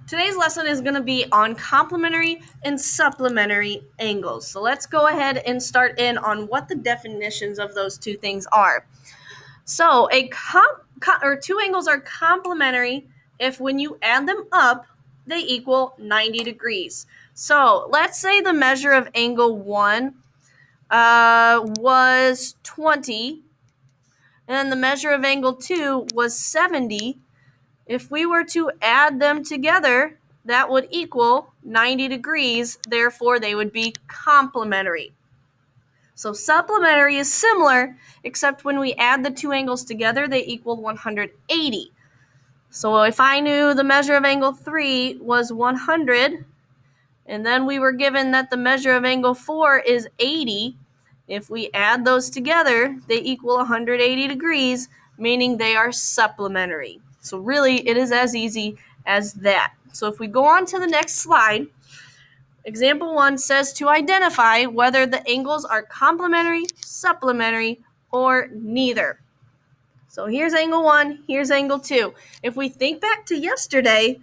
Today's lesson is going to be on complementary and supplementary angles. So let's go ahead and start in on what the definitions of those two things are. So two angles are complementary if when you add them up, they equal 90 degrees. So let's say the measure of angle 1 was 20, and the measure of angle 2 was 70. If we were to add them together, that would equal 90 degrees. Therefore, they would be complementary. So supplementary is similar, except when we add the two angles together, they equal 180. So if I knew the measure of angle 3 was 100, and then we were given that the measure of angle 4 is 80, if we add those together, they equal 180 degrees, meaning they are supplementary. So really, it is as easy as that. So if we go on to the next slide, example 1 says to identify whether the angles are complementary, supplementary, or neither. So here's angle 1, here's angle 2. If we think back to yesterday,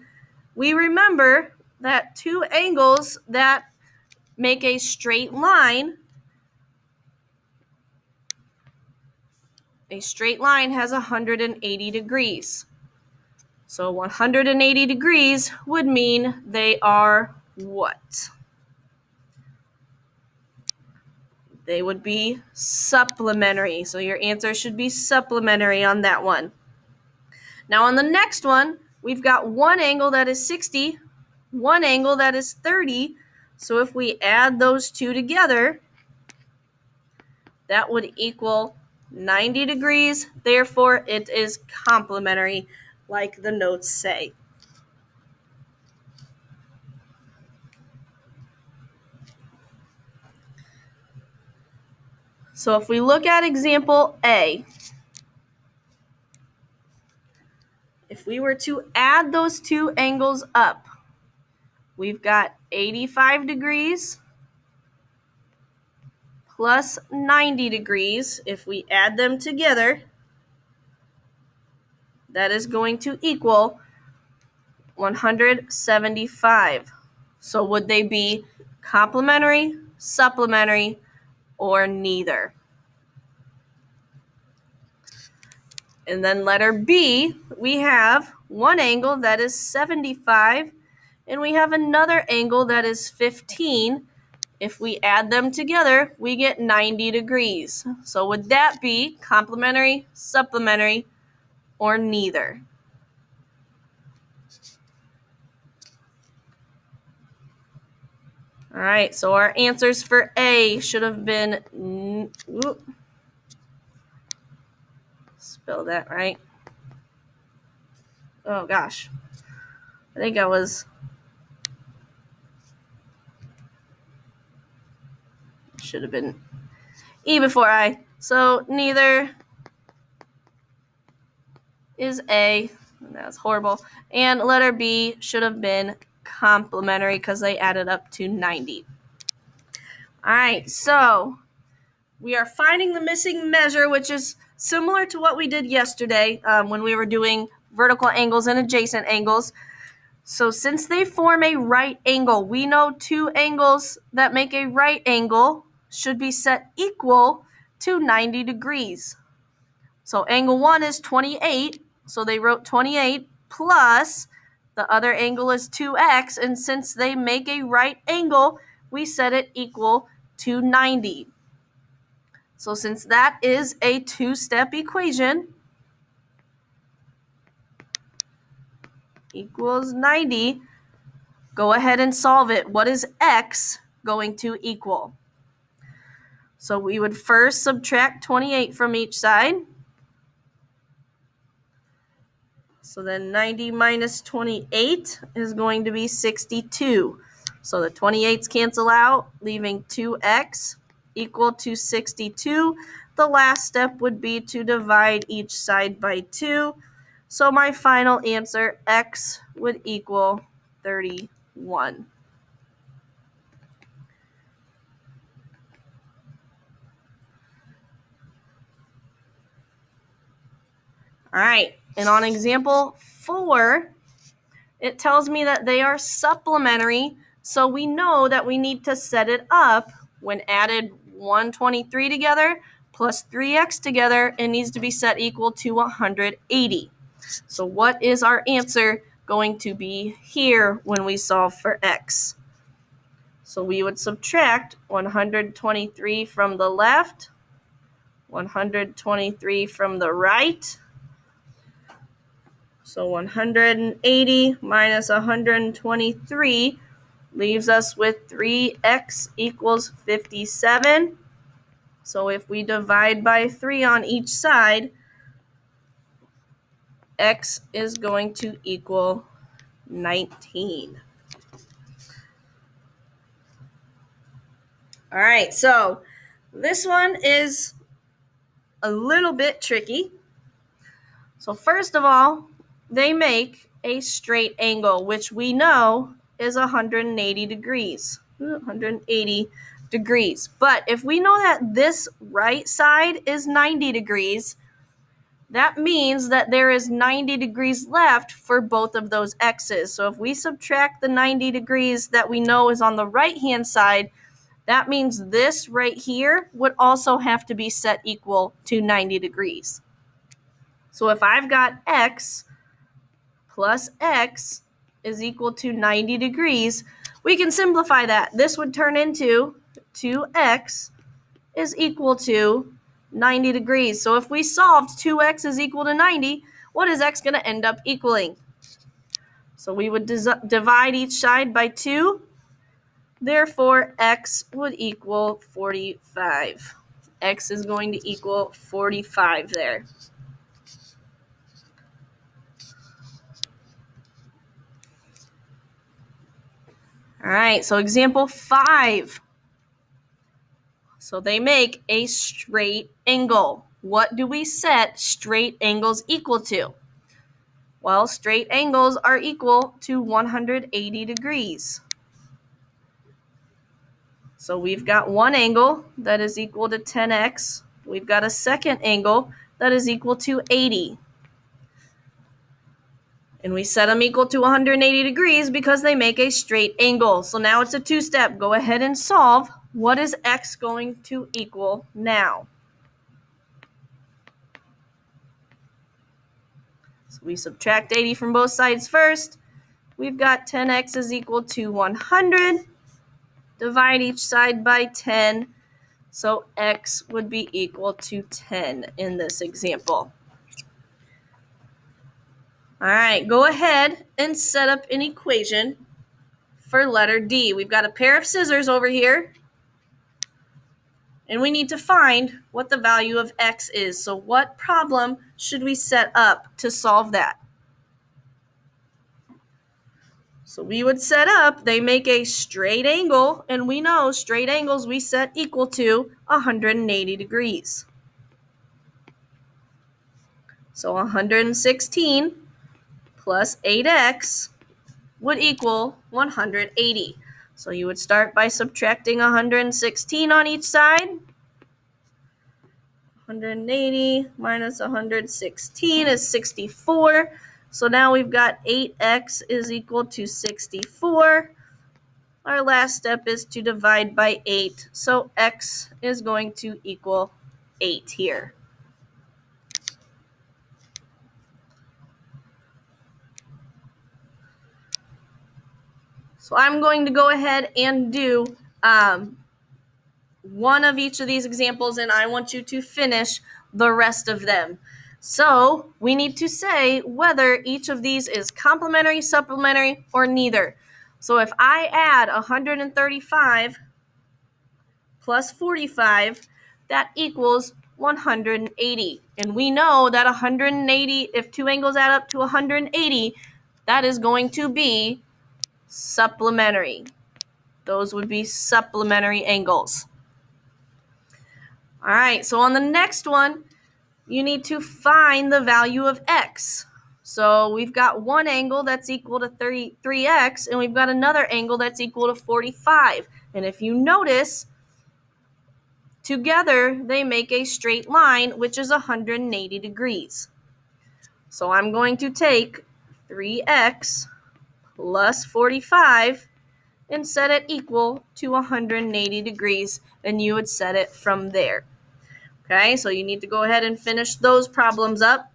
we remember that two angles that make a straight line has 180 degrees. So 180 degrees would mean they are what? They would be supplementary. So your answer should be supplementary on that one. Now on the next one, we've got one angle that is 60, one angle that is 30. So if we add those two together, that would equal 90 degrees. Therefore, it is complementary, like the notes say. So if we look at example A, if we were to add those two angles up, we've got 85 degrees plus 90 degrees. If we add them together, that is going to equal 175. So would they be complementary, supplementary, or neither? And then letter B, we have one angle that is 75, and we have another angle that is 15. If we add them together, we get 90 degrees. So would that be complementary, supplementary, or neither? All right, so our answers for A should have been, spell that right. Oh gosh, I think I was, should have been E before I. So neither is A. That's horrible. And letter B should have been complementary because they added up to 90. All right, so we are finding the missing measure, which is similar to what we did yesterday when we were doing vertical angles and adjacent angles. So since they form a right angle, we know two angles that make a right angle should be set equal to 90 degrees. So angle 1 is 28, so they wrote 28 plus the other angle is 2x, and since they make a right angle, we set it equal to 90. So since that is a two-step equation, equals 90, go ahead and solve it. What is x going to equal? So we would first subtract 28 from each side. So then 90 minus 28 is going to be 62. So the 28s cancel out, leaving 2x equal to 62. The last step would be to divide each side by 2. So my final answer, x, would equal 31. All right, and on example 4, it tells me that they are supplementary, so we know that we need to set it up when added 123 together plus 3x together, it needs to be set equal to 180. So what is our answer going to be here when we solve for x? So we would subtract 123 from the left, 123 from the right. So 180 minus 123 leaves us with 3x equals 57. So if we divide by 3 on each side, x is going to equal 19. All right, so this one is a little bit tricky. So first of all, they make a straight angle, which we know is 180 degrees. 180 degrees. But if we know that this right side is 90 degrees, that means that there is 90 degrees left for both of those x's. So if we subtract the 90 degrees that we know is on the right-hand side, that means this right here would also have to be set equal to 90 degrees. So if I've got x plus x is equal to 90 degrees, we can simplify that. This would turn into 2x is equal to 90 degrees. So if we solved 2x is equal to 90, what is x going to end up equaling? So we would divide each side by 2. Therefore, x would equal 45. X is going to equal 45 there. All right, so example 5. So they make a straight angle. What do we set straight angles equal to? Well, straight angles are equal to 180 degrees. So we've got one angle that is equal to 10x. We've got a second angle that is equal to 80. And we set them equal to 180 degrees because they make a straight angle. So now it's a two-step. Go ahead and solve. What is x going to equal now? So we subtract 80 from both sides first. We've got 10x is equal to 100. Divide each side by 10. So x would be equal to 10 in this example. All right, go ahead and set up an equation for letter D. We've got a pair of scissors over here, and we need to find what the value of x is. So what problem should we set up to solve that? So we would set up, they make a straight angle, and we know straight angles we set equal to 180 degrees. So 116 plus 8x would equal 180. So you would start by subtracting 116 on each side. 180 minus 116 is 64. So now we've got 8x is equal to 64. Our last step is to divide by 8. So x is going to equal 8 here. So I'm going to go ahead and do one of each of these examples, and I want you to finish the rest of them. So we need to say whether each of these is complementary, supplementary, or neither. So if I add 135 plus 45, that equals 180. And we know that 180, if two angles add up to 180, that is going to be supplementary. Those would be supplementary angles. All right, so on the next one, you need to find the value of x. So we've got one angle that's equal to 3x, and we've got another angle that's equal to 45. And if you notice, together they make a straight line, which is 180 degrees. So I'm going to take 3x plus 45 and set it equal to 180 degrees, and you would set it from there. Okay, so you need to go ahead and finish those problems up.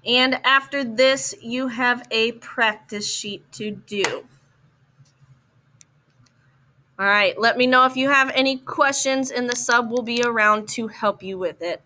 And after this, you have a practice sheet to do. All right, let me know if you have any questions, and the sub will be around to help you with it.